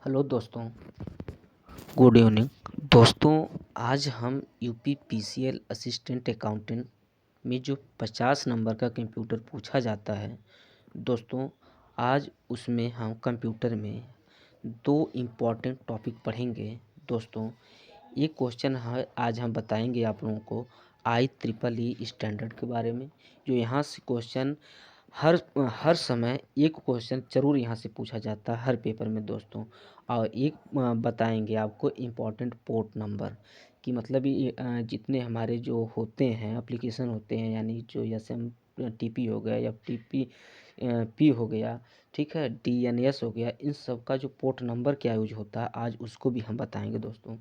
Hello दोस्तों, good evening. दोस्तों, आज हम यूपी पीसीएल असिस्टेंट अकाउंटेंट में जो 50 नंबर का कंप्यूटर पूछा जाता है दोस्तों, आज उसमें हम कंप्यूटर में दो इम्पॉर्टेंट टॉपिक पढ़ेंगे। दोस्तों, एक क्वेश्चन है, आज हम बताएंगे आप लोगों को IEEE स्टैंडर्ड के बारे में। जो यहाँ से क्वेश्चन हर हर समय एक क्वेश्चन ज़रूर यहाँ से पूछा जाता है हर पेपर में दोस्तों। और एक बताएंगे आपको इम्पोर्टेंट पोर्ट नंबर कि मतलब ये जितने हमारे जो होते हैं एप्लीकेशन होते हैं, यानी जो SMTP हो गया या TP हो गया, ठीक है, DNS हो गया, इन सब का जो पोर्ट नंबर क्या यूज होता है आज उसको भी हम बताएंगे दोस्तों।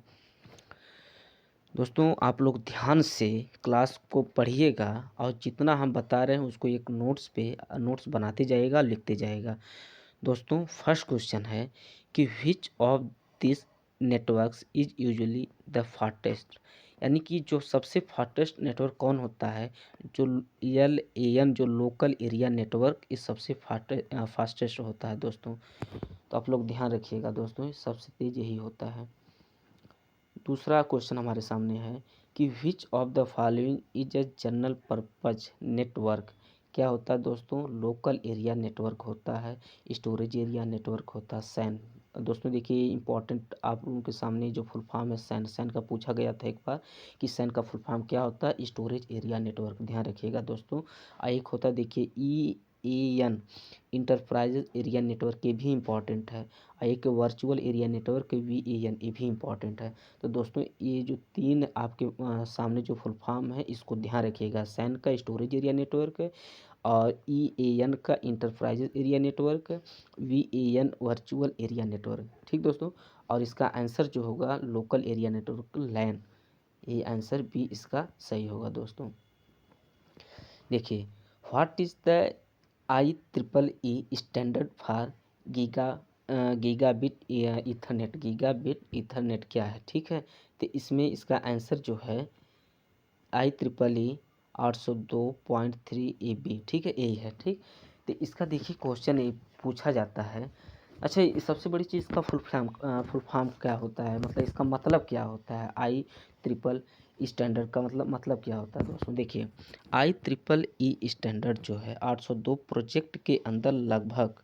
दोस्तों, आप लोग ध्यान से क्लास को पढ़िएगा और जितना हम बता रहे हैं उसको एक नोट्स बनाते जाइएगा, लिखते जाइएगा। दोस्तों, फर्स्ट क्वेश्चन है कि which of this networks is usually the fastest, यानी कि जो सबसे फास्टेस्ट नेटवर्क कौन होता है। जो LAN जो लोकल एरिया नेटवर्क इस सबसे फास्टेस्ट होता है दोस्तों। तो आप लोग ध्यान रखिएगा दोस्तों, सबसे तेज यही होता है। दूसरा क्वेश्चन हमारे सामने है कि which of the following is a general purpose network. क्या होता है दोस्तों, लोकल एरिया नेटवर्क होता है, स्टोरेज एरिया नेटवर्क होता है, सैन। दोस्तों देखिए, इंपॉर्टेंट आप लोगों के सामने जो फुल फॉर्म है सैन का पूछा गया था एक बार कि सैन का फुल फॉर्म क्या होता है, स्टोरेज एरिया नेटवर्क। ध्यान रखिएगा दोस्तों। एक होता है देखिए EAN इंटरप्राइजेज एरिया नेटवर्क, ये भी इंपॉर्टेंट है। एक वर्चुअल एरिया नेटवर्क VAN, ये भी इंपॉर्टेंट है। तो दोस्तों, ये जो तीन आपके सामने जो फुल फॉर्म है इसको ध्यान रखिएगा। सैन का स्टोरेज एरिया नेटवर्क, और EAN का enterprises area network, VAN virtual area network. ठीक दोस्तों, और इसका आंसर जो होगा लोकल एरिया नेटवर्क लैन, ये आंसर भी इसका सही होगा दोस्तों। देखिए, what is the IEEE standard for gigabit Ethernet. Gigabit Ethernet क्या है, ठीक है। तो इसमें इसका आंसर जो है IEEE 802.3 ठीक है, यही है। ठीक, तो इसका देखिए क्वेश्चन ये पूछा जाता है। अच्छा, ये सबसे बड़ी चीज़ इसका फुल फॉर्म क्या होता है, मतलब इसका मतलब क्या होता है। IEEE स्टैंडर्ड का मतलब क्या होता है दोस्तों। देखिए, IEEE स्टैंडर्ड जो है 802 प्रोजेक्ट के अंदर लगभग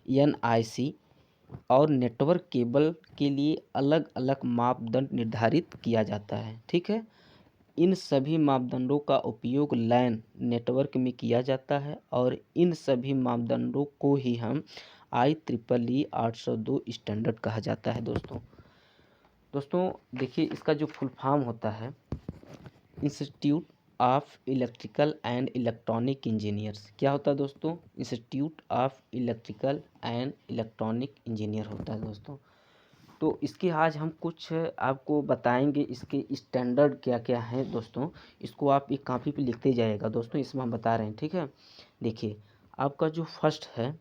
NIC और नेटवर्क केबल के लिए अलग अलग मापदंड निर्धारित किया जाता है, ठीक है। इन सभी मापदंडों का उपयोग लैन नेटवर्क में किया जाता है और इन सभी मापदंडों को ही हम IEEE 802 स्टैंडर्ड कहा जाता है दोस्तों। दोस्तों देखिए, इसका जो फुल फॉर्म होता है institute of electrical and electronic engineers. क्या होता है दोस्तों, institute of electrical and electronic engineer होता है दोस्तों। तो इसके आज हम कुछ आपको बताएंगे, इसके स्टैंडर्ड क्या क्या हैं दोस्तों। इसको आप एक कॉपी पे लिखते जाइएगा दोस्तों, इसमें हम बता रहे हैं, ठीक है। देखिए, आपका जो फर्स्ट है,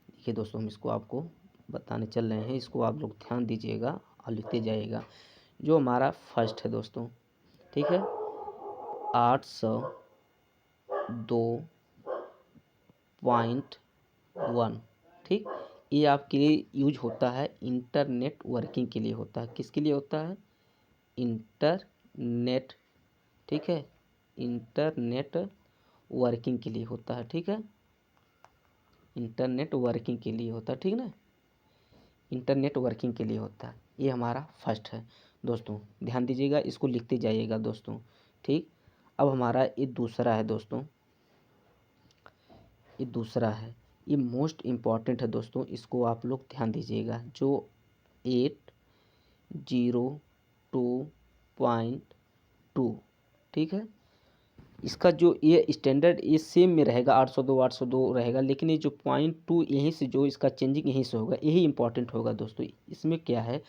देखिए दोस्तों, हम इसको आपको बताने चल रहे हैं, इसको आप लोग ध्यान दीजिएगा और लिखते जाइएगा। जो हमारा फर्स्ट है दोस्तों, ठीक है, 802.1, ठीक। ये आपके लिए यूज होता है इंटरनेट वर्किंग के लिए होता है। किसके लिए होता है, इंटरनेट, ठीक है, इंटरनेट वर्किंग के लिए होता है, ठीक है, इंटरनेट वर्किंग के लिए होता है, ठीक ना, इंटरनेट वर्किंग के लिए होता है। ये हमारा फर्स्ट है दोस्तों, ध्यान दीजिएगा, इसको लिखते जाइएगा दोस्तों, ठीक। अब हमारा ये दूसरा है दोस्तों, ये दूसरा है, ये मोस्ट इम्पॉर्टेंट है दोस्तों, इसको आप लोग ध्यान दीजिएगा। जो 802.2, ठीक है, इसका जो ये स्टैंडर्ड ये सेम में रहेगा, 802 रहेगा, लेकिन ये जो 0.2 यहीं से जो इसका चेंजिंग यहीं से होगा, यही इंपॉर्टेंट होगा दोस्तों। इसमें क्या है,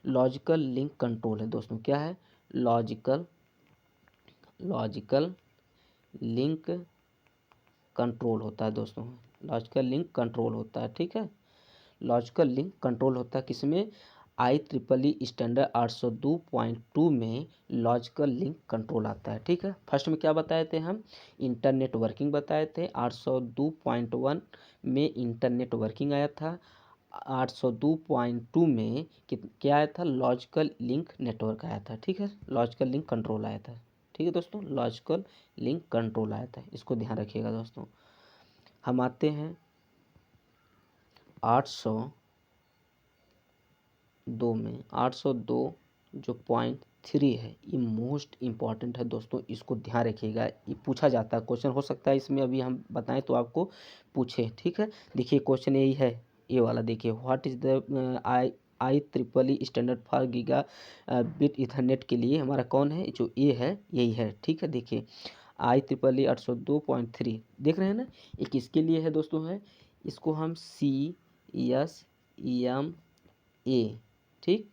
लॉजिकल लिंक कंट्रोल है दोस्तों। क्या है, लॉजिकल लिंक कंट्रोल होता है दोस्तों, लॉजिकल लिंक कंट्रोल होता है, ठीक है। लॉजिकल लिंक कंट्रोल होता है किसमें, IEEE स्टैंडर्ड 802.2 में लॉजिकल लिंक कंट्रोल आता है, ठीक है। फर्स्ट में क्या बताए थे हम, इंटरनेट वर्किंग बताए थे। 802.1 में इंटरनेट वर्किंग आया था, 802.2 में क्या आया था, लॉजिकल लिंक नेटवर्क आया था। ठीक है, लॉजिकल लिंक कंट्रोल आया था। ठीक है दोस्तों, लॉजिकल लिंक कंट्रोल आया था, इसको ध्यान रखिएगा दोस्तों। हम आते हैं 802 में। 802 जो .3 है ये मोस्ट इम्पॉर्टेंट है दोस्तों, इसको ध्यान रखिएगा, ये पूछा जाता है, क्वेश्चन हो सकता है इसमें अभी हम बताएं तो आपको पूछे। ठीक है, देखिए क्वेश्चन यही है, ये वाला देखिए, what is the IEEE standard for giga bit Ethernet के लिए हमारा कौन है, जो ए है यही है। ठीक है, देखिए IEEE 802.3 देख रहे हैं ना, ये किसके लिए है दोस्तों, है इसको हम CSEMA, ठीक,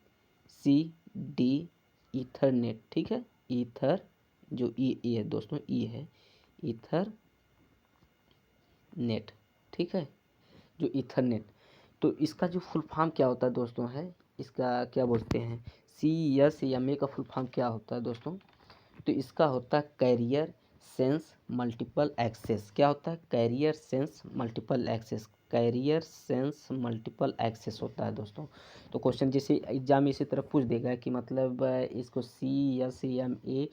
CD ईथरनेट, ठीक है, ईथर जो ई है दोस्तों, ई है ईथर नेट। ठीक है, जो ईथरनेट, तो इसका जो फुल फॉर्म क्या होता है दोस्तों, है इसका क्या बोलते हैं, CSMA का फुल फॉर्म क्या होता है दोस्तों, तो इसका होता है कैरियर सेंस मल्टीपल एक्सेस। क्या होता है, carrier sense multiple access, carrier sense multiple access होता है दोस्तों। तो क्वेश्चन जैसे एग्जाम में इसी तरह पूछ देगा कि मतलब इसको CSMA/CD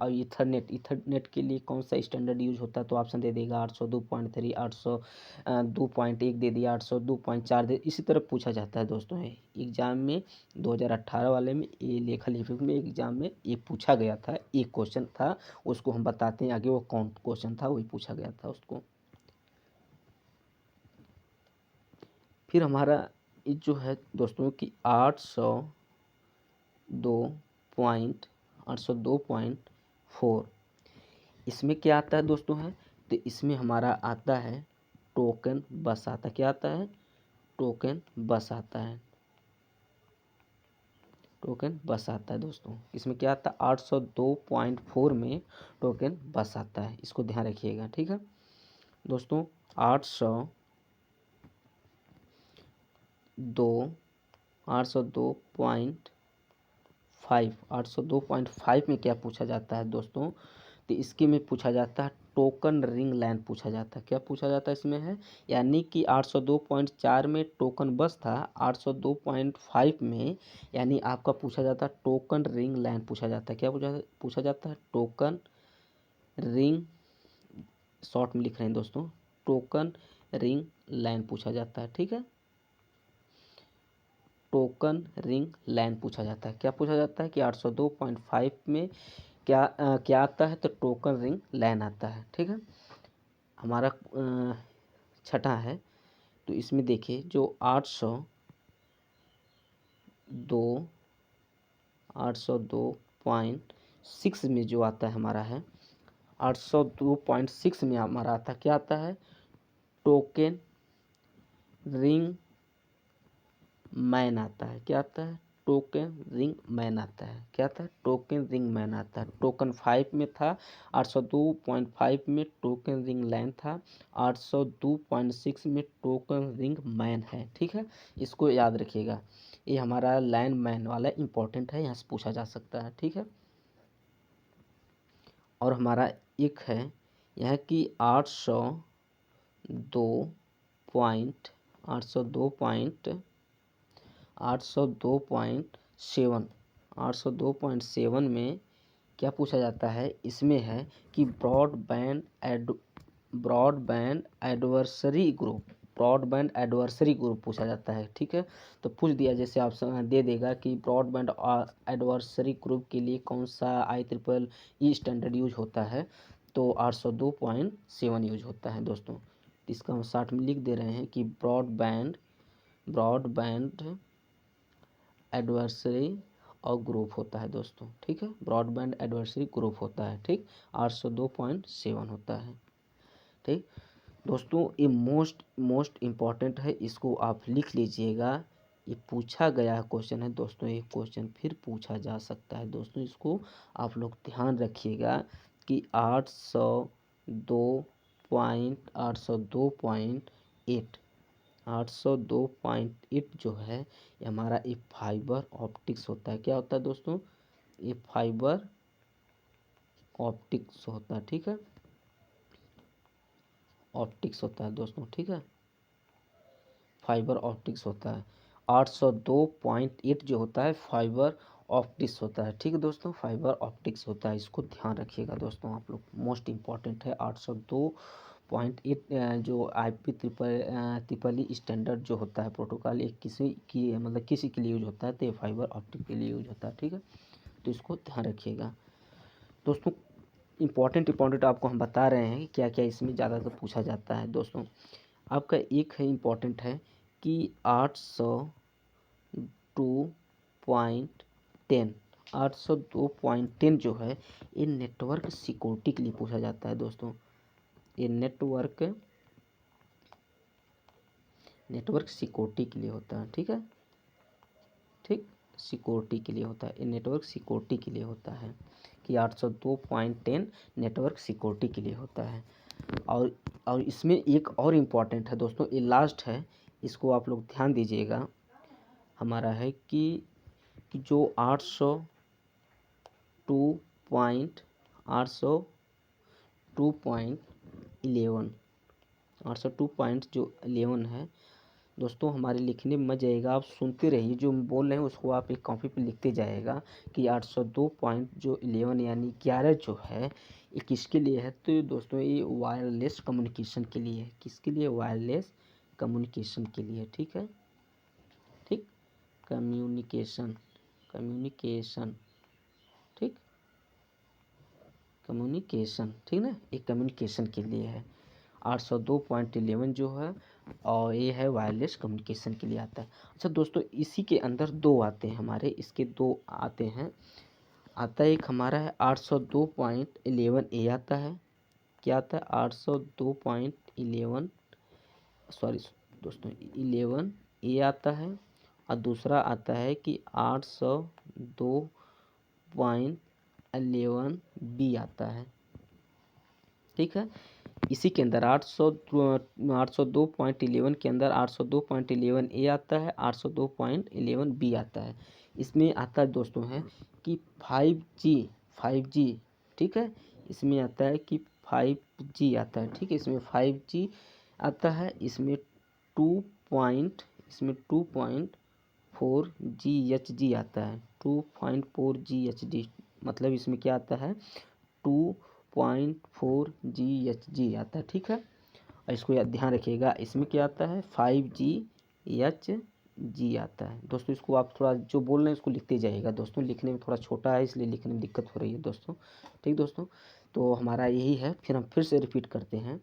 और ईथरनेट के लिए कौन सा स्टैंडर्ड यूज होता है, तो ऑप्शन दे देगा 802.3, 802.1 दे दिया, 802.4 दे, इसी तरह पूछा जाता है दोस्तों। है एग्जाम में 2018 वाले में, ये लेखा लिखित में एग्जाम में ये पूछा गया था, एक क्वेश्चन था, उसको हम बताते हैं आगे वो कौन क्वेश्चन था, वही पूछा गया था उसको। फिर हमारा ये जो है दोस्तों कि 802.4 इसमें क्या आता है दोस्तों, है तो इसमें हमारा आता है टोकन बस आता है। क्या आता है, टोकन बस आता है, टोकन बस आता है दोस्तों। इसमें क्या आता है, 802.4 में टोकन बस आता है, इसको ध्यान रखिएगा। ठीक है दोस्तों, 802.5 में क्या पूछा जाता है दोस्तों, तो इसके में पूछा जाता है टोकन रिंग लाइन पूछा जाता है। क्या पूछा जाता है इसमें, है यानी कि 802.4 में टोकन बस था, 802.5 में यानी आपका पूछा जाता है टोकन रिंग लाइन पूछा जाता है। क्या पूछा जाता है, टोकन रिंग, शॉर्ट में लिख रहे हैं दोस्तों, टोकन रिंग लाइन पूछा जाता है। ठीक है, टोकन रिंग लाइन पूछा जाता है। क्या पूछा जाता है कि 802.5 में क्या आता है, तो टोकन रिंग लाइन आता है। ठीक है, हमारा छठा है, तो इसमें देखिए जो 802.6 में जो आता है हमारा है, 802.6 में हमारा आता है, क्या आता है, टोकन रिंग मैन आता है। क्या आता है, टोकन रिंग मैन आता है। क्या आता है, टोकन रिंग मैन आता है। टोकन 5 में था, 802.5 में टोकन रिंग लाइन था, 802.6 में टोकन रिंग मैन है। ठीक है, इसको याद रखिएगा, ये हमारा लाइन मैन वाला इंपॉर्टेंट है, यहाँ से पूछा जा सकता है। ठीक है, और हमारा एक है यह कि 802.7 में क्या पूछा जाता है, इसमें है कि ब्रॉडबैंड एडवर्सरी ग्रुप पूछा जाता है। ठीक है, तो पूछ दिया जैसे ऑप्शन दे देगा कि ब्रॉडबैंड एडवर्सरी ग्रुप के लिए कौन सा IEEE स्टैंडर्ड यूज होता है, तो 802.7 यूज होता है दोस्तों। इसका हम शॉर्ट में लिख दे रहे हैं कि ब्रॉडबैंड एडवर्सरी और ग्रुप होता है दोस्तों। ठीक है, ब्रॉडबैंड एडवर्सरी ग्रुप होता है। ठीक, 802.7 होता है। ठीक दोस्तों, ये मोस्ट इम्पॉर्टेंट है, इसको आप लिख लीजिएगा, ये पूछा गया क्वेश्चन है दोस्तों, ये क्वेश्चन फिर पूछा जा सकता है दोस्तों, इसको आप लोग ध्यान रखिएगा कि 802.8 जो है ये हमारा एक फाइबर ऑप्टिक्स होता है। क्या होता है दोस्तों, ये फाइबर ऑप्टिक्स होता है। ठीक है, ऑप्टिक्स होता है दोस्तों। ठीक है, फाइबर ऑप्टिक्स होता है। 802.8 जो होता है फाइबर ऑप्टिक्स होता है। ठीक है दोस्तों, फाइबर ऑप्टिक्स होता है, इसको ध्यान रखिएगा दोस्तों आप लोग, मोस्ट इम्पॉर्टेंट है। 802.8 जो IP ट्रिपल स्टैंडर्ड जो होता है प्रोटोकॉल, एक किसी की मतलब किसी के लिए यूज होता है, तो ये फाइबर ऑप्टिक के लिए यूज होता है। ठीक है, तो इसको ध्यान रखिएगा दोस्तों। इम्पॉर्टेंट आपको हम बता रहे हैं कि क्या क्या इसमें ज़्यादातर पूछा जाता है दोस्तों। आपका एक है इम्पॉर्टेंट है कि 802.10 802.10 जो है ये नेटवर्क सिक्योरिटी के लिए पूछा जाता है दोस्तों। ये नेटवर्क सिक्योरिटी के लिए होता है। ठीक है, ठीक, सिक्योरिटी के लिए होता है, ये नेटवर्क सिक्योरिटी के लिए होता है कि 802.10 नेटवर्क सिक्योरिटी के लिए होता है। और इसमें एक और इम्पॉर्टेंट है दोस्तों, ये लास्ट है, इसको आप लोग ध्यान दीजिएगा। हमारा है कि जो 802.11 है दोस्तों, हमारे लिखने में मजा आएगा, आप सुनते रहिए, जो हम बोल रहे हैं उसको आप एक कॉपी पे लिखते जाएगा कि 802.11 यानी 11 जो है ये किसके लिए है। तो दोस्तों ये वायरलेस कम्युनिकेशन के लिए है। किसके लिए? वायरलेस कम्युनिकेशन के लिए। ठीक है, ठीक, कम्युनिकेशन, ठीक, कम्युनिकेशन, ठीक ना, ये कम्युनिकेशन के लिए है। 802.11 जो है और ये है वायरलेस कम्युनिकेशन के लिए आता है। अच्छा दोस्तों, इसी के अंदर दो आते हैं हमारे, इसके दो आते हैं। आता है एक हमारा है 802.11 आता है। क्या आता है? 802.11, सॉरी दोस्तों, 11 आता है। और दूसरा आता है कि 802.11 आता है। ठीक है, इसी के अंदर 802.11 के अंदर 802.11 आता है, 802.11 आता है। इसमें आता है दोस्तों है कि 5G, ठीक है, इसमें आता है कि 5G आता है। ठीक है, इसमें 5G आता है, इसमें 2.4 GHz आता है। 2.4 GHz मतलब इसमें क्या आता है? 2.4 GHz आता है। ठीक है, और इसको ध्यान रखिएगा, इसमें क्या आता है? 5GHz आता है दोस्तों। इसको आप थोड़ा जो बोल रहे हैं उसको लिखते जाइएगा दोस्तों, लिखने में थोड़ा छोटा है इसलिए लिखने में दिक्कत हो रही है दोस्तों। ठीक दोस्तों, तो हमारा यही है, फिर हम फिर से रिपीट करते हैं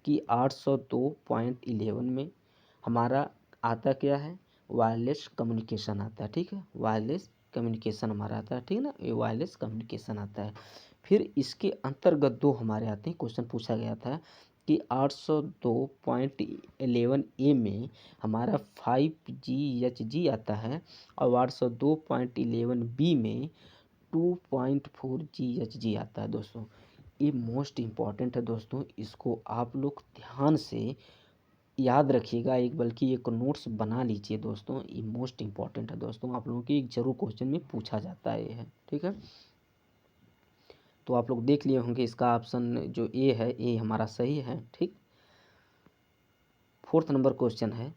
कि 802.11 में हमारा आता क्या है? वायरलेस कम्युनिकेशन आता है। ठीक है, वायरलेस कम्युनिकेशन हमारा आता है। ठीक है ना, ये वायरलेस कम्युनिकेशन आता है। फिर इसके अंतर्गत दो हमारे आते हैं, क्वेश्चन पूछा गया था कि 802.11 में हमारा 5GHz आता है और 802.11 में 2.4 GHz आता है दोस्तों। ये मोस्ट इम्पॉर्टेंट है दोस्तों, इसको आप लोग ध्यान से याद रखिएगा, एक बल्कि एक नोट्स बना लीजिए दोस्तों, ये मोस्ट इम्पॉर्टेंट है दोस्तों, आप लोगों की एक जरूर क्वेश्चन में पूछा जाता है ये है। ठीक है, तो आप लोग देख लिए होंगे, इसका ऑप्शन जो ए है ए हमारा सही है। ठीक, 4th नंबर क्वेश्चन है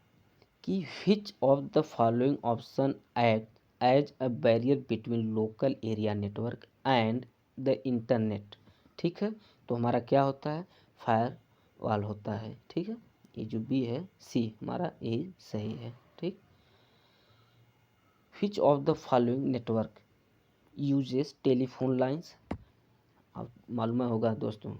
कि which of the following option act as a barrier between local area network and the internet. ठीक है, तो हमारा क्या होता है? फायर वॉल होता है। ठीक है, ये जो बी है सी हमारा ए सही है। ठीक, which of the following network uses telephone lines. आप मालूम होगा दोस्तों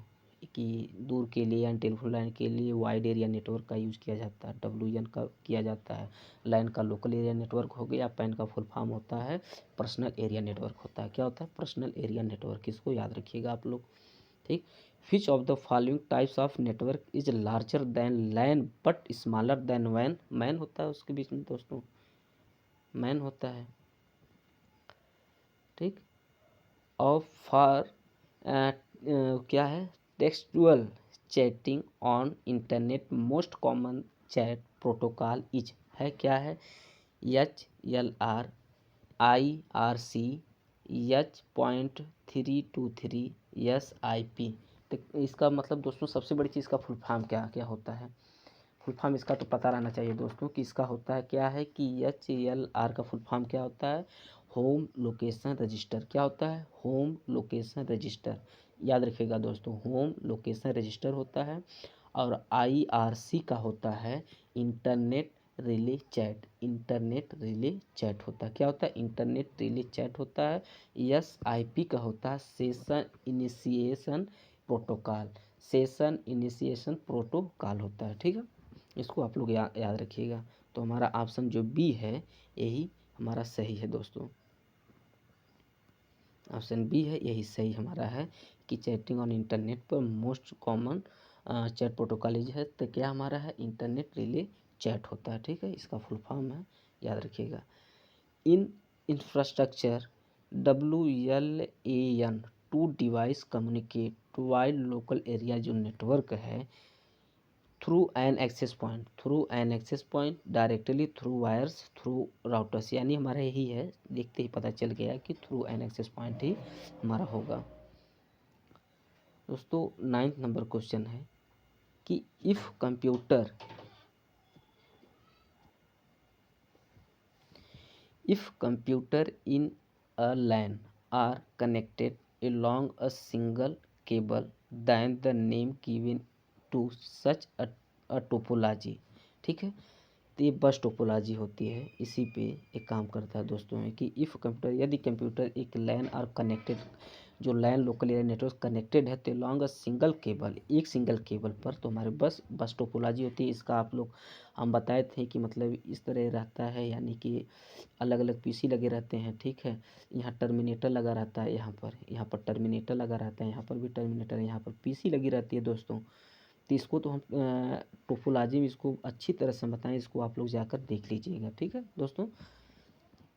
कि दूर के लिए या टेलीफोन लाइन के लिए वाइड एरिया नेटवर्क का यूज़ किया जाता है, WN का किया जाता है। लाइन का लोकल एरिया नेटवर्क हो गया, पैन का फुल फॉर्म होता है पर्सनल एरिया नेटवर्क होता है। क्या होता है? पर्सनल एरिया नेटवर्क, इसको याद रखिएगा आप लोग। ठीक, which of the following types of network is larger than LAN but smaller than वैन। मैन होता है उसके बीच में दोस्तों, मैन होता है। ठीक, और फॉर क्या है? Textual chatting on internet most common chat protocol is है क्या है? HLR, IRC, H.323, SIP। तो इसका मतलब दोस्तों सबसे बड़ी चीज़ का फुल फॉर्म क्या क्या होता है? फुल फॉर्म इसका तो पता रहना चाहिए दोस्तों कि इसका होता है क्या है कि HLR का फुल फॉर्म क्या होता है, होम लोकेशन रजिस्टर। क्या होता है, होम लोकेशन रजिस्टर, याद रखिएगा दोस्तों, होम लोकेशन रजिस्टर होता है। और IRC का होता है internet relay chat, internet relay chat होता है। क्या होता है, इंटरनेट रिले चैट होता है। SIP का होता है session initiation protocol, session initiation protocol होता है। ठीक है, इसको आप लोग याद रखिएगा। तो हमारा ऑप्शन जो बी है यही हमारा सही है दोस्तों, ऑप्शन बी है यही सही हमारा है कि चैटिंग ऑन इंटरनेट पर मोस्ट कॉमन चैट प्रोटोकॉल है। तो क्या हमारा है, इंटरनेट रिले चैट होता है। ठीक है, इसका फुल फॉर्म है, याद रखिएगा। In infrastructure WLAN two device communicate wide local area, जो नेटवर्क है through an access point directly through wires through routers, यानी हमारा यही है, देखते ही पता चल गया कि थ्रू एन एक्सेस पॉइंट ही हमारा होगा। दोस्तों 9th नंबर क्वेश्चन है कि if computer in a LAN are connected along a single cable then the name given to such a topology। ठीक है, तो ये बस टोपोलॉजी होती है। इसी पे एक काम करता है दोस्तों है कि इफ़ कंप्यूटर, यदि कंप्यूटर एक LAN और कनेक्टेड, जो LAN local area network connected है तो लॉन्ग अ सिंगल केबल, एक सिंगल केबल पर, तो हमारे बस टोपोलॉजी होती है। इसका आप लोग हम बताए थे कि मतलब इस तरह रहता है, यानी कि अलग अलग PC लगे रहते हैं। ठीक है, यहाँ टर्मिनेटर लगा रहता है, यहाँ पर टर्मिनेटर लगा रहता है, यहाँ पर भी टर्मिनेटर, यहाँ पर PC लगी रहती है दोस्तों। तो इसको तो हम टोपोलॉजी में इसको अच्छी तरह से बताएं, इसको आप लोग जाकर देख लीजिएगा। ठीक है दोस्तों,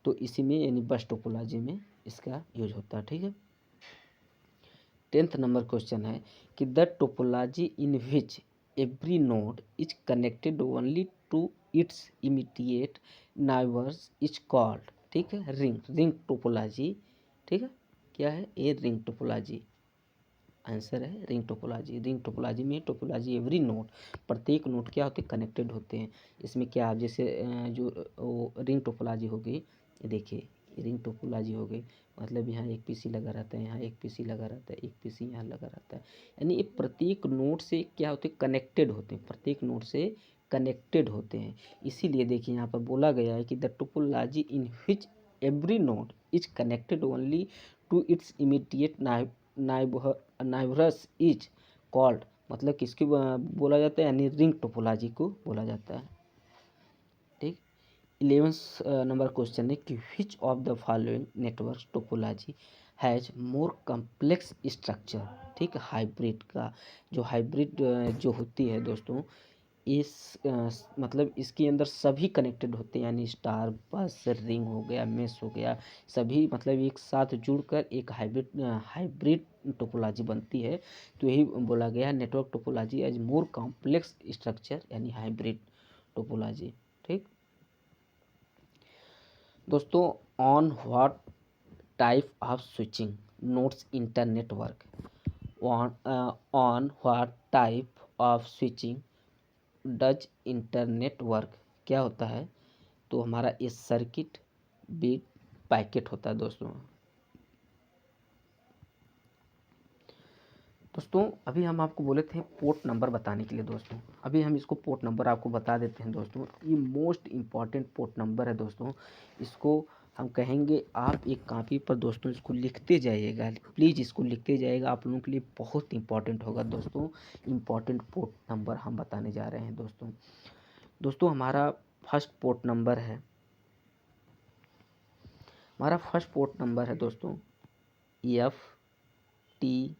तो इसी में यानी बस टोपोलॉजी में इसका यूज होता है। ठीक है, 10th नंबर क्वेश्चन है कि the topology in which every node is connected only to its immediate neighbours is called. ठीक है, रिंग टोपोलॉजी। ठीक है, क्या है ये, रिंग टोपोलॉजी, आंसर है रिंग टोपोलॉजी। रिंग टोपोलॉजी में टोपोलॉजी एवरी नोड, प्रत्येक नोड क्या होते हैं, कनेक्टेड होते हैं। इसमें क्या आप जैसे जो वो रिंग टोपोलॉजी हो गई, ये देखिए रिंग टोपोलॉजी हो गई, मतलब यहाँ एक PC लगा रहता है, यहाँ एक PC लगा रहता है, एक PC यहाँ लगा रहता है, यानी ये प्रत्येक नोड से क्या होते हैं, कनेक्टेड होते हैं, प्रत्येक नोड से कनेक्टेड होते हैं। इसीलिए देखिए यहाँ पर बोला गया है कि the topology in which every node is connected only to its immediate neighbours is called, मतलब किसकी बोला जाता है, यानी रिंग टोपोलॉजी को बोला जाता है। ठीक, 11th नंबर क्वेश्चन है कि which of the following network topology has more complex structure. ठीक, हाइब्रिड का, जो हाइब्रिड जो होती है दोस्तों, इस मतलब इसके अंदर सभी कनेक्टेड होते हैं, यानी स्टार बस रिंग हो गया, मेश हो गया, सभी मतलब एक साथ जुड़कर एक हाइब्रिड टोपोलॉजी बनती है। तो यही बोला गया network topology as more complex structure, यानी हाइब्रिड टोपोलॉजी। ठीक दोस्तों, on what type of switching notes internet work, on what type of switching does internet work, क्या होता है, तो हमारा ये सर्किट बिट पैकेट होता है दोस्तों। अभी हम आपको बोले थे पोर्ट नंबर बताने के लिए दोस्तों, अभी हम इसको पोर्ट नंबर आपको बता देते हैं दोस्तों। ये मोस्ट इम्पॉर्टेंट पोर्ट नंबर है दोस्तों, इसको हम कहेंगे आप एक कॉपी पर दोस्तों इसको लिखते जाइएगा, प्लीज़ इसको लिखते जाइएगा, आप लोगों के लिए बहुत इंपॉर्टेंट होगा दोस्तों। इम्पॉर्टेंट पोर्ट नंबर हम बताने जा रहे हैं दोस्तों। हमारा फर्स्ट पोर्ट नंबर है, हमारा फर्स्ट पोर्ट नंबर है दोस्तों FTP,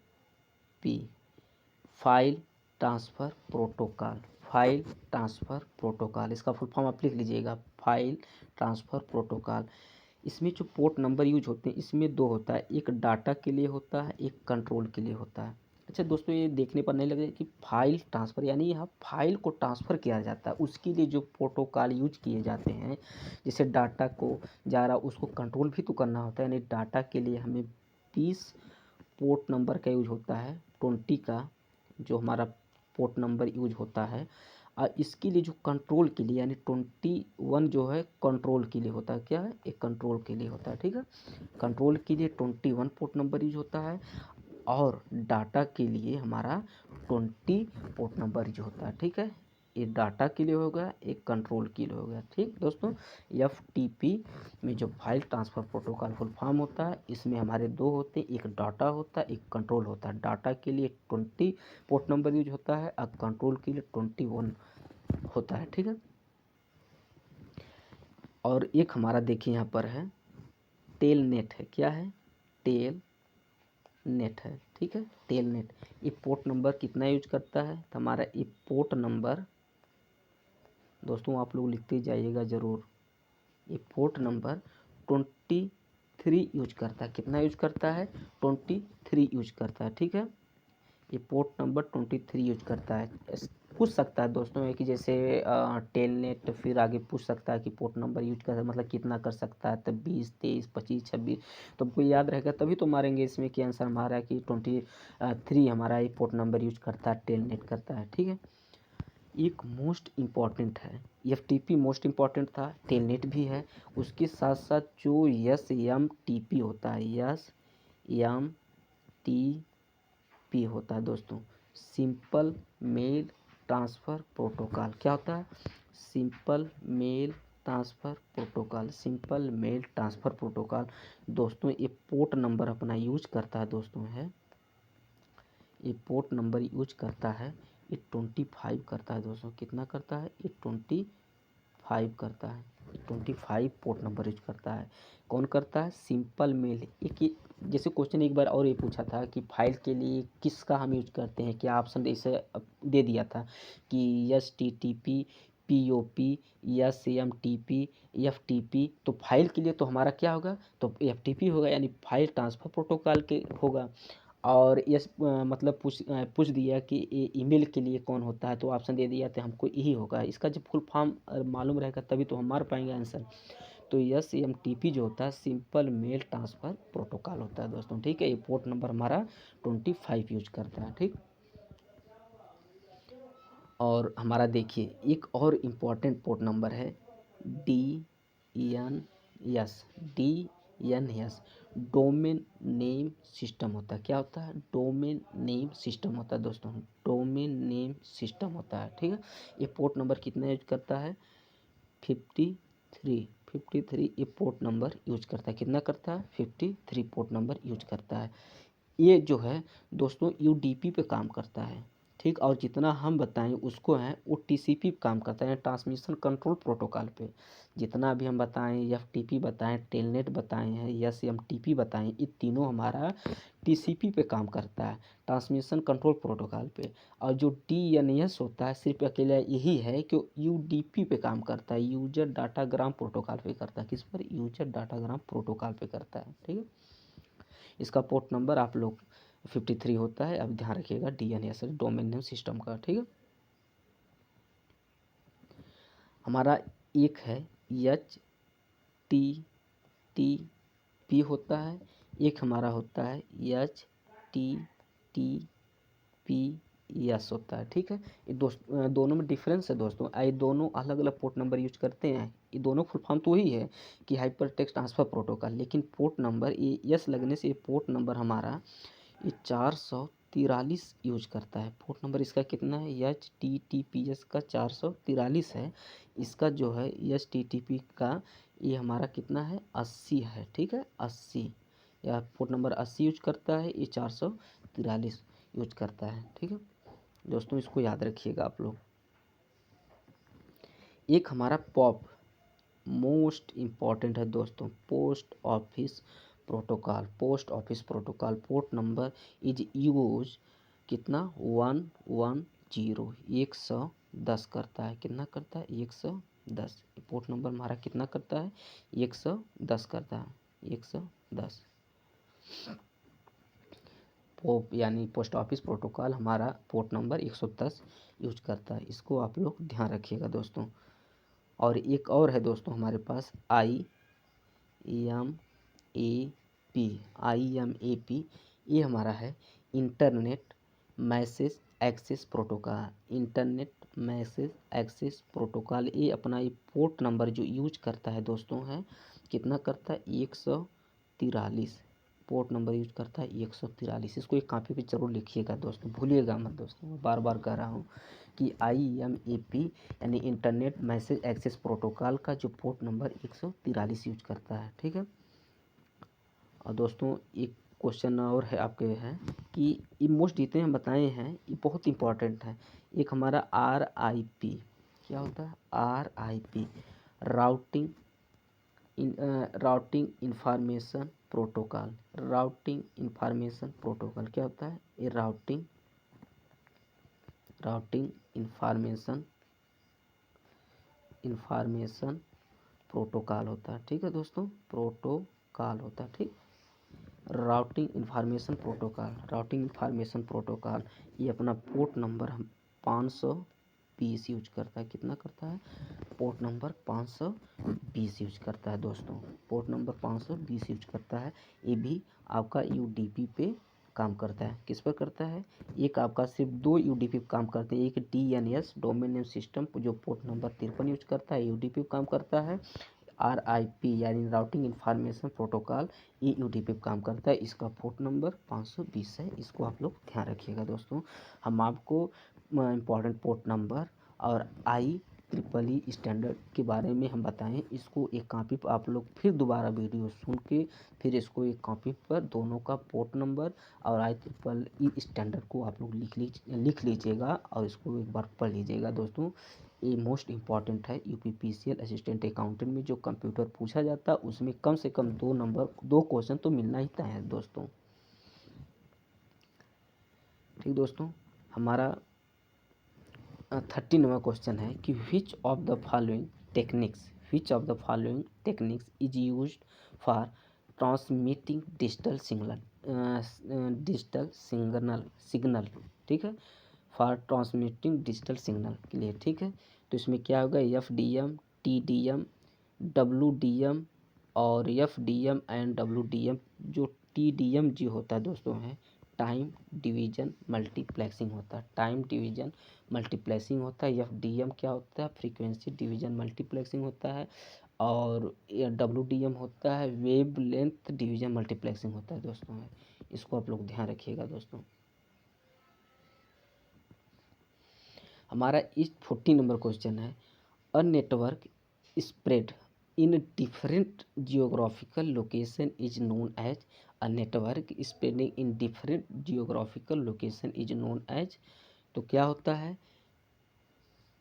file transfer protocol, file transfer protocol, इसका फुल फॉर्म आप लिख लीजिएगा, फाइल ट्रांसफ़र प्रोटोकॉल। इसमें जो पोर्ट नंबर यूज होते हैं, इसमें दो होता है, एक डाटा के लिए होता है, एक कंट्रोल के लिए होता है। अच्छा दोस्तों, ये देखने पर नहीं लगे कि फाइल ट्रांसफ़र यानी यहाँ फाइल को ट्रांसफ़र किया जाता है, उसके लिए जो प्रोटोकॉल यूज किए जाते हैं, जैसे डाटा को जा रहा उसको कंट्रोल भी तो करना होता है, यानी डाटा के लिए हमें 20 पोर्ट नंबर का यूज होता है, 20 का जो हमारा पोर्ट नंबर यूज होता है। इसके लिए जो कंट्रोल के लिए यानी 21 जो है कंट्रोल के लिए होता है। क्या है? एक कंट्रोल के लिए होता है। ठीक है, कंट्रोल के लिए 21 पोर्ट नंबर यूज होता है और डाटा के लिए हमारा 20 पोर्ट नंबर यूज होता है। ठीक है, ये डाटा के लिए हो गया, एक कंट्रोल के लिए हो गया। ठीक दोस्तों, FTP में जो file transfer protocol full form होता है, इसमें हमारे दो होते हैं, एक डाटा होता है, एक कंट्रोल होता है। डाटा के लिए 20 पोर्ट नंबर यूज होता है और कंट्रोल के लिए 21 होता है। ठीक है, और एक हमारा देखिए यहाँ पर है टेल नेट है। क्या है? टेल नेट है। ठीक है, टेल नेट ये पोर्ट नंबर कितना यूज करता है? तो हमारा ये पोर्ट नंबर दोस्तों आप लोग लिखते जाइएगा ज़रूर। ये पोर्ट नंबर 23 यूज करता है। कितना यूज करता है? 23 यूज करता है। ठीक है, ये पोर्ट नंबर 23 यूज करता है। पूछ सकता है दोस्तों है कि जैसे टेलनेट फिर आगे पूछ सकता है कि पोर्ट नंबर यूज कर मतलब कितना कर सकता है, तो 20, 23, 25, 26 तो हमको याद रहेगा तभी तो मारेंगे इसमें कि आंसर हमारा है कि 23 हमारा ये पोर्ट नंबर यूज करता है, टेलनेट करता है। ठीक है, एक मोस्ट इम्पॉर्टेंट है, FTP मोस्ट इम्पॉर्टेंट था, टेलनेट भी है, उसके साथ साथ जो SMTP होता है, SMTP होता है दोस्तों, सिंपल मेल ट्रांसफ़र प्रोटोकॉल। क्या होता है? Simple mail transfer protocol. Simple mail transfer protocol दोस्तों ये पोर्ट नंबर अपना यूज करता है दोस्तों है, ये पोर्ट नंबर यूज करता है, ये 25 करता है दोस्तों। कितना करता है? ये 25 करता है, 25 पोर्ट नंबर यूज करता है। कौन करता है? Simple mail. एक जैसे क्वेश्चन एक बार और ये पूछा था कि फाइल के लिए किसका हम यूज करते हैं, क्या ऑप्शन इसे दे दिया था कि STTP, POP, SMTP, FTP। तो फाइल के लिए तो हमारा क्या होगा? तो FTP होगा, यानी फाइल ट्रांसफ़र प्रोटोकॉल के होगा। और मतलब पूछ दिया कि ईमेल के लिए कौन होता है, तो ऑप्शन दे दिया तो हमको यही होगा। इसका जब फुल फॉर्म मालूम रहेगा तभी तो हम मार पाएंगे आंसर। तो SMTP जो होता है सिंपल मेल ट्रांसफ़र प्रोटोकॉल होता है दोस्तों। ठीक है, ये पोर्ट नंबर हमारा 25 यूज करता है। ठीक, और हमारा देखिए एक और इम्पॉर्टेंट पोर्ट नंबर है DNS डोमेन नेम सिस्टम होता है। क्या होता है? डोमेन नेम सिस्टम होता है दोस्तों, डोमेन नेम सिस्टम होता है। ठीक है, ये पोर्ट नंबर कितना यूज करता है? 53 ये पोर्ट नंबर यूज करता है। कितना करता है? 53 पोर्ट नंबर यूज करता है। ये जो है दोस्तों UDP पे काम करता है। ठीक, और जितना हम बताएं उसको है वो TCP पे काम करता है, ट्रांसमिशन कंट्रोल प्रोटोकॉल पे। जितना भी हम बताएं, FTP बताएं, टेलनेट बताएं हैं, SMTP बताएं, ये तीनों हमारा TCP पे काम करता है, ट्रांसमिशन कंट्रोल प्रोटोकॉल पे। और जो DNS होता है सिर्फ अकेला यही है कि UDP पे काम करता है, यूजर डाटाग्राम प्रोटोकॉल पे करता है। किस पर? यूजर डाटाग्राम प्रोटोकॉल पे करता है। ठीक है, इसका पोर्ट नंबर आप लोग 53 होता है। अब ध्यान रखिएगा DNS डोमेन नेम सिस्टम का। ठीक है, हमारा एक है HTTP होता है, एक हमारा होता है HTTPS होता है। ठीक है, ये दोनों में डिफरेंस है दोस्तों। ये दोनों अलग अलग पोर्ट नंबर यूज करते हैं। ये दोनों फुल फॉर्म तो वही है कि हाइपर टेक्स्ट ट्रांसफ़र प्रोटोकॉल, लेकिन पोर्ट नंबर ये यस लगने से ये पोर्ट नंबर हमारा ये 443 यूज करता है। पोर्ट नंबर इसका कितना है? HTTPS का 443 है। इसका जो है HTTP का ये हमारा कितना है? 80 है। ठीक है, 80 या पोर्ट नंबर 80 यूज करता है, ये 443 यूज करता है। ठीक है दोस्तों, इसको याद रखिएगा आप लोग। एक हमारा पॉप मोस्ट इम्पॉर्टेंट है दोस्तों, post office protocol. Post office protocol port number is use कितना? 110 110 करता है। कितना करता है? 110। पोर्ट नंबर हमारा कितना करता है? 110 करता है, 110। पोप यानी पोस्ट ऑफिस प्रोटोकॉल हमारा पोर्ट नंबर 110 यूज करता है। इसको आप लोग ध्यान रखिएगा दोस्तों। और एक और है दोस्तों हमारे पास IMAP ये हमारा है internet message access protocol. Internet message access protocol, ये अपना ये पोर्ट नंबर जो यूज करता है दोस्तों है, कितना करता है 143, पोर्ट नंबर यूज करता है 143। इसको एक कॉपी पे जरूर लिखिएगा दोस्तों, भूलिएगा मत दोस्तों, मैं बार बार कह रहा हूँ कि IMAP यानी इंटरनेट मैसेज एक्सेस प्रोटोकॉल का जो पोर्ट नंबर 143 यूज करता है, ठीक है। और दोस्तों एक क्वेश्चन और है आपके है कि ये मोस्ट जितने हम बताए हैं ये बहुत इंपॉर्टेंट है। एक हमारा RIP क्या होता है, RIP routing routing information protocol, routing information protocol क्या होता है, ये राउटिंग इंफॉर्मेशन प्रोटोकॉल होता है, ठीक है दोस्तों, प्रोटोकॉल होता है, ठीक। राउटिंग इंफॉर्मेशन प्रोटोकॉल ये अपना पोर्ट नंबर हम 520 यूज करता है, कितना करता है, पोर्ट नंबर 520 यूज करता है दोस्तों, पोर्ट नंबर 520 यूज करता है। ये भी आपका UDP पे काम करता है, किस पर करता है, एक आपका सिर्फ 2 UDP पे काम करते हैं, एक DNS डोमेन नेम सिस्टम जो पोर्ट नंबर 53 यूज करता है UDP पे काम करता है। RIP यानी राउटिंग इंफॉर्मेशन प्रोटोकॉल ये UDP पे काम करता है, इसका पोर्ट नंबर 520 है, इसको आप लोग ध्यान रखिएगा दोस्तों। हम आपको इम्पॉर्टेंट पोर्ट नंबर और IEEE स्टैंडर्ड के बारे में हम बताएं, इसको एक कॉपी पर आप लोग फिर दोबारा वीडियो सुन के फिर इसको एक कॉपी पर दोनों का पोर्ट नंबर और IEEE स्टैंडर्ड को आप लोग लिख लीजिएगा और इसको एक बार पढ़ लीजिएगा दोस्तों। ये मोस्ट इम्पॉर्टेंट है, UPPCL असिस्टेंट अकाउंटेंट में जो कंप्यूटर पूछा जाता है उसमें कम से कम 2 क्वेश्चन तो मिलना ही तय है दोस्तों, ठीक दोस्तों। हमारा 30 नंबर क्वेश्चन है कि which of the following techniques is used for transmitting digital signal, ठीक है, फॉर ट्रांसमिटिंग डिजिटल सिग्नल के लिए, ठीक है। तो इसमें क्या होगा, FDM, TDM, WDM और FDM एंड WDM। जो TDM जो होता है दोस्तों है टाइम डिवीजन मल्टीप्लेक्सिंग होता है, टाइम डिवीजन मल्टीप्लेक्सिंग होता है। FDM क्या होता है, फ्रीक्वेंसी डिवीजन मल्टीप्लेक्सिंग होता है। और WDM होता है वेव लेंथ डिवीजन मल्टीप्लेक्सिंग होता है दोस्तों है, इसको आप लोग ध्यान रखिएगा दोस्तों। हमारा इस 40 नंबर क्वेश्चन है, a network spread in different geographical location is known as, a network spreading in different geographical location is known as. तो क्या होता है,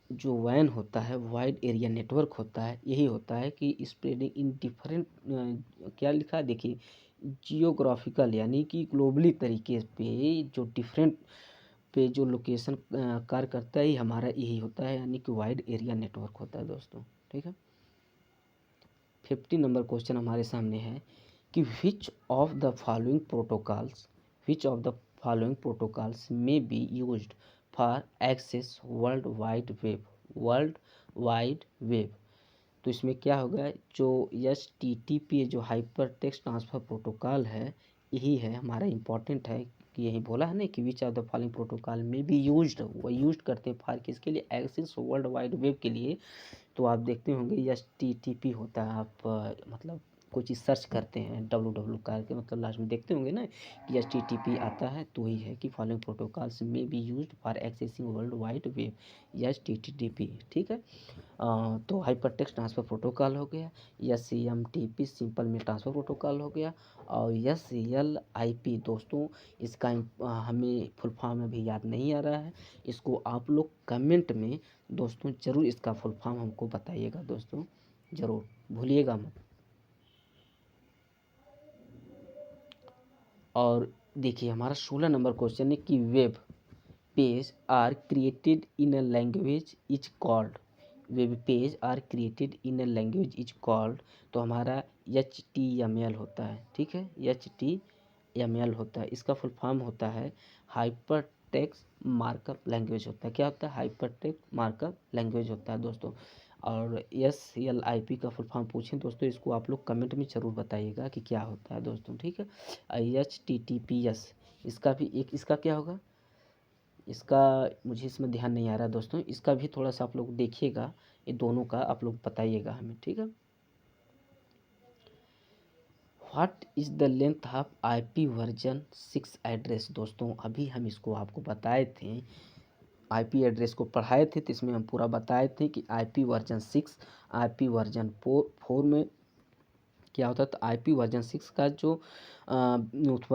जो वैन होता है वाइड एरिया नेटवर्क होता है, यही होता है कि स्प्रेडिंग इन डिफरेंट क्या लिखा है देखिए, जियोग्राफिकल यानी कि ग्लोबली तरीके पे जो डिफरेंट पे जो लोकेशन कार्य करता है हमारा यही होता है, यानी कि वाइड एरिया नेटवर्क होता है दोस्तों, ठीक है। 50 नंबर क्वेश्चन हमारे सामने है कि which of the following protocols may be used for access world wide web. तो इसमें क्या होगा, जो HTTP जो हाइपर टेक्स्ट ट्रांसफ़र प्रोटोकॉल है यही है हमारा इम्पॉर्टेंट है, कि यही बोला है ना कि which of the following protocol में भी यूज्ड, वो यूज करते हैं फॉर किसके लिए, एक्सेस वर्ल्ड वाइड वेब के लिए। तो आप देखते होंगे HTTP होता है, आप मतलब कोई चीज़ सर्च करते हैं www करके, मतलब लास्ट में देखते होंगे ना कि HTTP आता है, तो वही है कि following protocols may be used for accessing world wide web, HTTP, ठीक है। तो हाइपर टेक्स्ट ट्रांसफ़र प्रोटोकॉल हो गया, SCMTP simple mail transfer protocol हो गया, और SLIP दोस्तों इसका हमें फुल फॉर्म अभी याद नहीं आ रहा है, इसको आप लोग कमेंट में दोस्तों ज़रूर इसका फुल फॉर्म हमको बताइएगा दोस्तों, ज़रूर भूलिएगा मत। और देखिए हमारा 16 नंबर क्वेश्चन है कि web page are created in a language is called, web page are created in a language is called. तो हमारा HTML होता है, ठीक है, HTML होता है, इसका फुल फॉर्म होता है हाइपर टेक्स्ट मार्कअप लैंग्वेज होता है, क्या होता है, हाइपर टेक्स्ट मार्कअप लैंग्वेज होता है दोस्तों। और SLIP का फुल फॉर्म पूछें दोस्तों, इसको आप लोग कमेंट में ज़रूर बताइएगा कि क्या होता है दोस्तों, ठीक है। HTTPS इसका भी एक, इसका क्या होगा, इसका मुझे इसमें ध्यान नहीं आ रहा दोस्तों, इसका भी थोड़ा सा आप लोग देखिएगा, ये दोनों का आप लोग बताइएगा हमें, ठीक है। What is the length of IP version 6 address. दोस्तों अभी हम इसको आपको बताए थे, IP एड्रेस को पढ़ाए थे, तो इसमें हम पूरा बताए थे कि IP वर्जन 6, IP वर्जन 4 में क्या होता है। तो IP वर्जन 6 का जो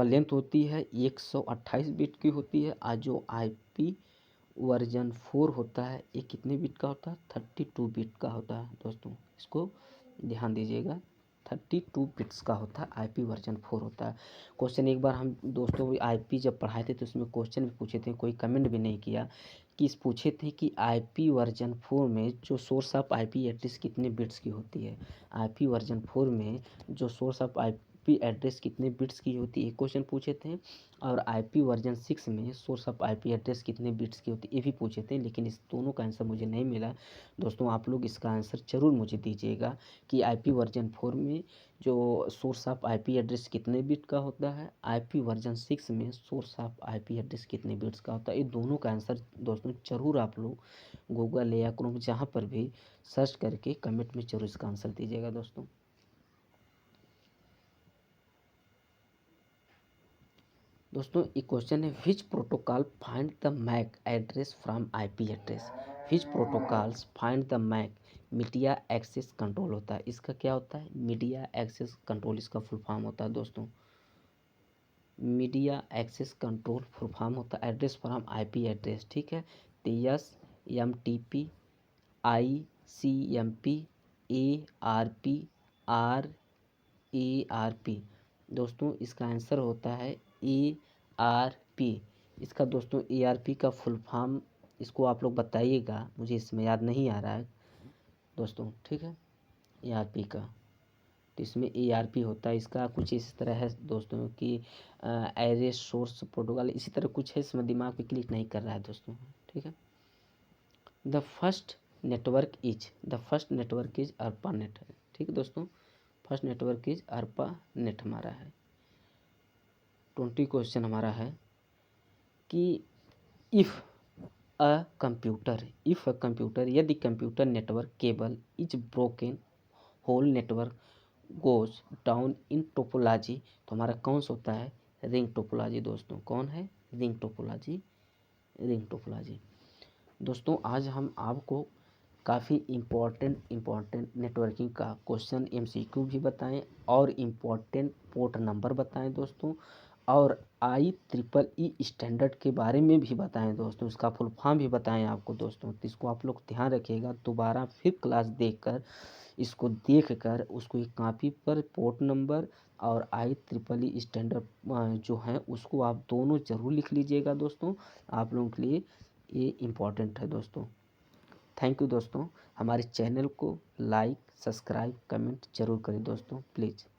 लेंथ होती है 128 बिट की होती है, और जो IP वर्जन 4 होता है ये कितने बिट का होता है, 32 बिट का होता है। दोस्तों इसको ध्यान दीजिएगा, 32 बिट्स का होता है, IP वर्जन 4 होता है। क्वेश्चन एक बार हम दोस्तों IP जब पढ़ाए थे तो उसमें क्वेश्चन भी पूछे थे, कोई कमेंट भी नहीं किया, कि पूछे थे कि IP वर्जन 4 में जो सोर्स ऑफ IP एड्रेस कितने बिट्स की होती है। IP वर्जन 4 में जो सोर्स ऑफ IP एड्रेस कितने बिट्स की होती है, ये क्वेश्चन पूछे थे। और IP वर्जन 6 में सोर्स ऑफ IP एड्रेस कितने बिट्स की होती है, ये भी पूछे थे, लेकिन इस दोनों का आंसर मुझे नहीं मिला। दोस्तों आप लोग इसका आंसर ज़रूर मुझे दीजिएगा कि IP वर्जन 4 में जो सोर्स ऑफ IP एड्रेस कितने बिट का होता है, IP वर्जन 6 में सोर्स ऑफ IP एड्रेस कितने बिट्स का होता है। ये दोनों का आंसर दोस्तों ज़रूर आप लोग गूगल या क्रोम जहाँ पर भी सर्च करके कमेंट में ज़रूर इसका आंसर दीजिएगा। दोस्तों एक क्वेश्चन है, which protocol find the MAC address from IP address. Which protocols find the MAC, media access control होता है, इसका क्या होता है, मीडिया एक्सेस कंट्रोल इसका फुल फॉर्म होता है। दोस्तों media access control full form होता है एड्रेस फ्रॉम IP एड्रेस, ठीक है। तो SMTP, ICMP, ARP, RARP। दोस्तों इसका आंसर होता है ARP। इसका दोस्तों ARP का फुल फॉर्म इसको आप लोग बताइएगा, मुझे इसमें याद नहीं आ रहा है दोस्तों, ठीक है। ARP का, तो इसमें ARP होता है, इसका कुछ इस तरह है दोस्तों कि एरे सोर्स प्रोटोकॉल, इसी तरह कुछ है, इसमें दिमाग पे क्लिक नहीं कर रहा है दोस्तों, ठीक है। The first network is ARPANET है, ठीक है दोस्तों। फर्स्ट नेटवर्क इज ARPANET हमारा है। 20 क्वेश्चन हमारा है कि इफ़ अ कंप्यूटर यदि computer network cable is broken, whole network goes down in topology, तो हमारा कौन सा होता है, रिंग टोपोलॉजी। दोस्तों कौन है, रिंग टोपोलॉजी। दोस्तों आज हम आपको काफ़ी इम्पोर्टेंट नेटवर्किंग का क्वेश्चन MCQ भी बताएं, और इम्पोर्टेंट पोर्ट नंबर बताएं दोस्तों, और IEEE स्टैंडर्ड के बारे में भी बताएं दोस्तों, इसका फुल फॉर्म भी बताएं आपको दोस्तों। तो इसको आप लोग ध्यान रखिएगा, दोबारा फिर क्लास देखकर इसको देखकर उसको एक कॉपी पर पोर्ट नंबर और IEEE स्टैंडर्ड जो है उसको आप दोनों ज़रूर लिख लीजिएगा दोस्तों, आप लोगों के लिए ये इम्पोर्टेंट है दोस्तों। थैंक यू दोस्तों, हमारे चैनल को लाइक, सब्सक्राइब, कमेंट जरूर करें दोस्तों प्लीज़।